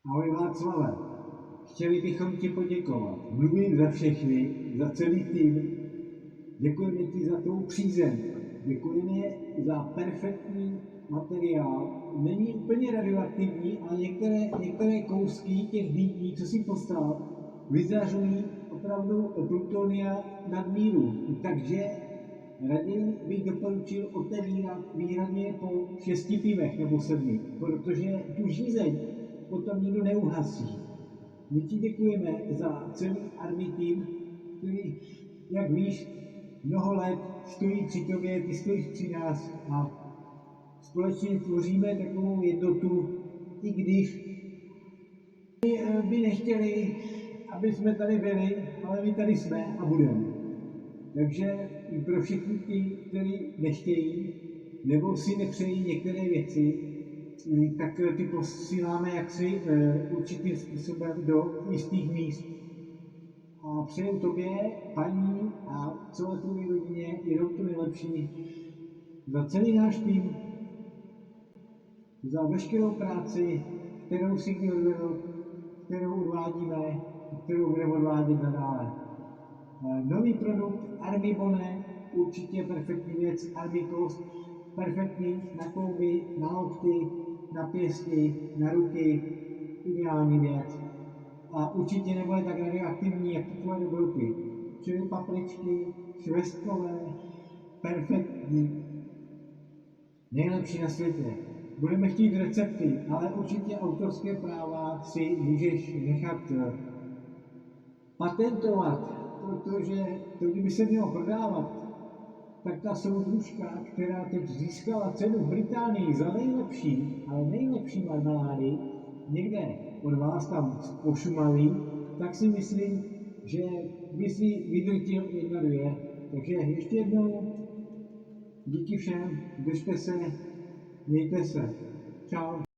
Ahoj Václave, chtěli bychom ti poděkovat. Mluvím za všechny, za celý tým. Děkujeme ti za tvou přízeň. Děkujeme za perfektní materiál. Není úplně radioaktivní, ale některé kousky těch dýní, co si poslal, vyzařují opravdu plutonia nadmíru. Takže raději bych doporučil otevírat výhradně po 6 pivech nebo 7, protože tu žízeň potom nikdo neuhasí. My ti děkujeme za celý Army tým, který, jak víš, mnoho let stojí při tobě, ty stojíš při nás a společně tvoříme takovou jednotu, i když by nechtěli, aby jsme tady byli, ale my tady jsme a budeme. Takže i pro všechny ty, kteří nechtějí nebo si nepřejí některé věci, tak ty posíláme jaksi určitým způsobem do jistých míst. A přeju tobě, paní a celé tvojí rodině jenom to nejlepší za celý náš tým, za veškerou práci, kterou si kdy odvedl, kterou odvádíme a kterou budeme odvádět nadále. Nový produkt Army Bonnet, určitě perfektní věc, Army Cost, perfektní na klouby, na lokty, na pěsti, na ruky, ideální věc. A určitě nebude tak radioaktivní, jak ty tvoje dobroty. Čili papričky, švestkové, perfektní, nejlepší na světě. Budeme chtít recepty, ale určitě autorské práva si můžeš nechat patentovat, protože to, kdyby se mělo prodávat, tak ta soudružka, která teď získala cenu v Británii za nejlepší, ale nejlepší marmelády, někde od vás tam pošumaví, tak si myslím, že by si vydrtil 1, 2. Takže ještě jednou díky všem, držte se, mějte se. Čau.